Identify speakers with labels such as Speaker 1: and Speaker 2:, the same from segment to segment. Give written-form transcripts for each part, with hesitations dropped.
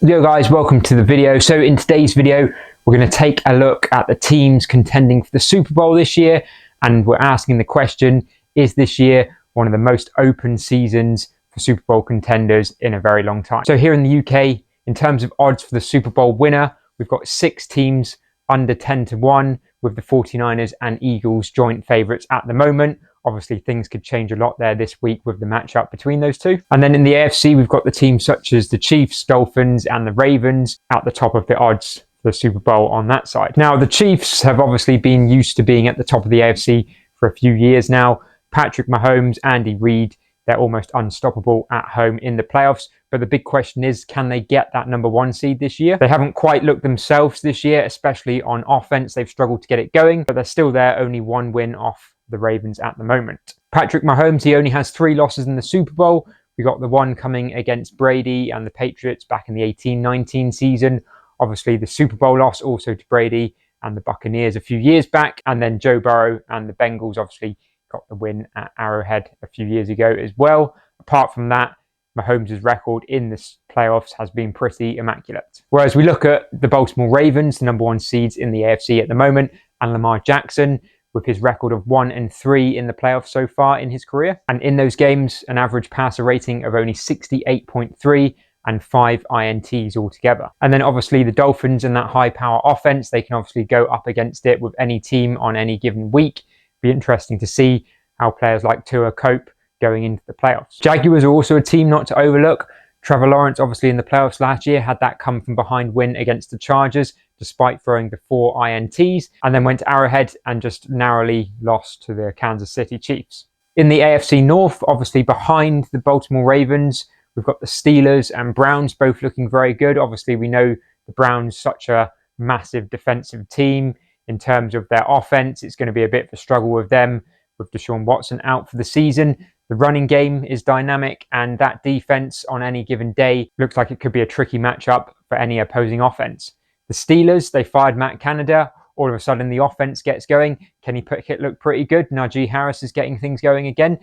Speaker 1: Yo guys, welcome to the video. So in today's video, we're going to take a look at the teams contending for the Super Bowl this year, and we're asking the question, is this year one of the most open seasons for Super Bowl contenders in a very long time? So here in the UK, in terms of odds for the Super Bowl winner, we've got 6 teams under 10-1, with the 49ers and Eagles joint favourites at the moment. Obviously, things could change a lot there this week with the matchup between those two. And then in the AFC, we've got the teams such as the Chiefs, Dolphins, and the Ravens at the top of the odds for the Super Bowl on that side. Now, the Chiefs have obviously been used to being at the top of the AFC for a few years now. Patrick Mahomes, Andy Reid, they're almost unstoppable at home in the playoffs. But the big question is, can they get that #1 seed this year? They haven't quite looked themselves this year, especially on offense. They've struggled to get it going, but they're still there, only 1 win off the Ravens at the moment. Patrick Mahomes, he only has 3 losses in the Super Bowl. We got the one coming against Brady and the Patriots back in the 18-19 season. Obviously, the Super Bowl loss also to Brady and the Buccaneers a few years back. And then Joe Burrow and the Bengals obviously got the win at Arrowhead a few years ago as well. Apart from that, Mahomes' record in the playoffs has been pretty immaculate. Whereas we look at the Baltimore Ravens, the #1 seeds in the AFC at the moment, and Lamar Jackson, with his record of 1-3 in the playoffs so far in his career. And in those games, an average passer rating of only 68.3 and 5 INTs altogether. And then obviously the Dolphins and that high power offense, they can obviously go up against it with any team on any given week. Be interesting to see how players like Tua cope going into the playoffs. Jaguars are also a team not to overlook. Trevor Lawrence, obviously in the playoffs last year, had that come from behind win against the Chargers, despite throwing the 4 INTs, and then went to Arrowhead and just narrowly lost to the Kansas City Chiefs. In the AFC North, obviously behind the Baltimore Ravens, we've got the Steelers and Browns both looking very good. Obviously, we know the Browns such a massive defensive team. In terms of their offense, it's going to be a bit of a struggle with them, with Deshaun Watson out for the season. The running game is dynamic, and that defense on any given day looks like it could be a tricky matchup for any opposing offense. The Steelers, they fired Matt Canada. All of a sudden, the offense gets going. Kenny Pickett looked pretty good. Najee Harris is getting things going again.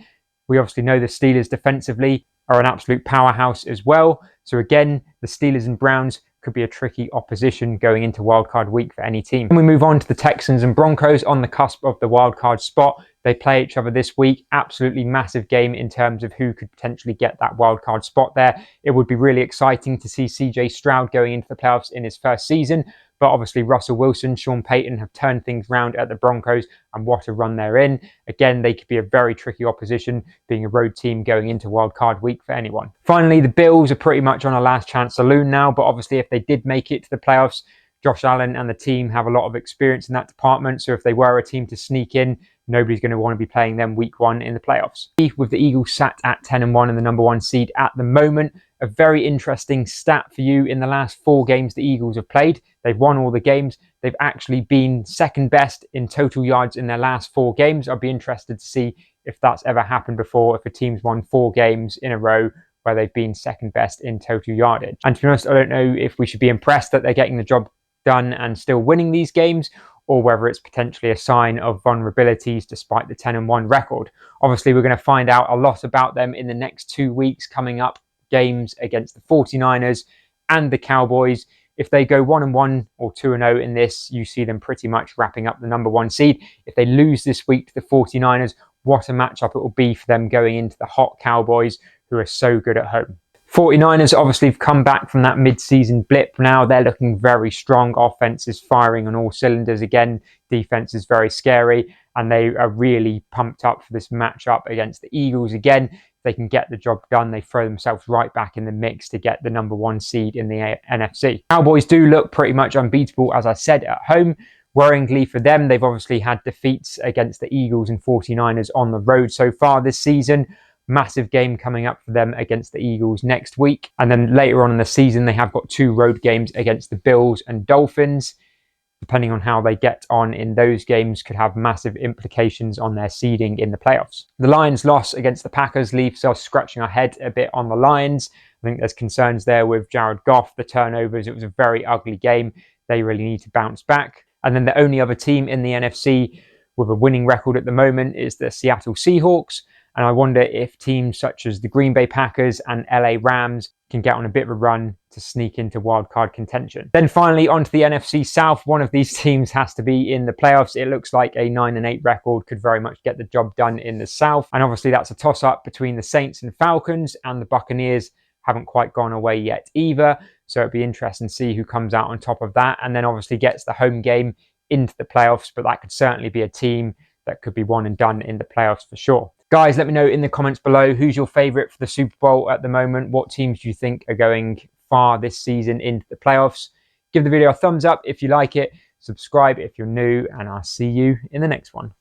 Speaker 1: We obviously know the Steelers defensively are an absolute powerhouse as well. So again, the Steelers and Browns could be a tricky opposition going into wildcard week for any team. And we move on to the Texans and Broncos on the cusp of the wildcard spot. They play each other this week. Absolutely massive game in terms of who could potentially get that wildcard spot there. It would be really exciting to see CJ Stroud going into the playoffs in his first season. But obviously Russell Wilson, Sean Payton have turned things round at the Broncos, and what a run they're in. Again, they could be a very tricky opposition, being a road team going into wildcard week for anyone. Finally, the Bills are pretty much on a last chance saloon now, but obviously if they did make it to the playoffs, Josh Allen and the team have a lot of experience in that department. So if they were a team to sneak in, nobody's going to want to be playing them week 1 in the playoffs. With the Eagles sat at 10-1 and the #1 seed at the moment, a very interesting stat for you: in the last 4 games the Eagles have played, they've won all the games. They've actually been second best in total yards in their last 4 games. I'd be interested to see if that's ever happened before, if a team's won 4 games in a row where they've been second best in total yardage. And to be honest, I don't know if we should be impressed that they're getting the job done and still winning these games, or whether it's potentially a sign of vulnerabilities despite the 10-1 record. Obviously, we're going to find out a lot about them in the next 2 weeks coming up. Games against the 49ers and the Cowboys. If they go 1-1 or 2-0 in this, you see them pretty much wrapping up the #1 seed. If they lose this week to the 49ers, what a matchup it will be for them going into the hot Cowboys, who are so good at home. 49ers obviously have come back from that mid-season blip now. They're looking very strong. Offense is firing on all cylinders again. Defense is very scary, and they are really pumped up for this matchup against the Eagles again. If they can get the job done, they throw themselves right back in the mix to get the #1 seed in the NFC. Cowboys do look pretty much unbeatable, as I said, at home. Worryingly for them, they've obviously had defeats against the Eagles and 49ers on the road so far this season. Massive game coming up for them against the Eagles next week. And then later on in the season, they have got 2 road games against the Bills and Dolphins. Depending on how they get on in those games, could have massive implications on their seeding in the playoffs. The Lions' loss against the Packers leaves us scratching our head a bit on the Lions. I think there's concerns there with Jared Goff, the turnovers. It was a very ugly game. They really need to bounce back. And then the only other team in the NFC with a winning record at the moment is the Seattle Seahawks. And I wonder if teams such as the Green Bay Packers and LA Rams can get on a bit of a run to sneak into wildcard contention. Then finally, onto the NFC South. One of these teams has to be in the playoffs. It looks like a 9-8 record could very much get the job done in the South. And obviously that's a toss-up between the Saints and Falcons, and the Buccaneers haven't quite gone away yet either. So it'd be interesting to see who comes out on top of that, and then obviously gets the home game into the playoffs. But that could certainly be a team that could be one and done in the playoffs for sure. Guys, let me know in the comments below who's your favourite for the Super Bowl at the moment. What teams do you think are going far this season into the playoffs? Give the video a thumbs up if you like it, subscribe if you're new, and I'll see you in the next one.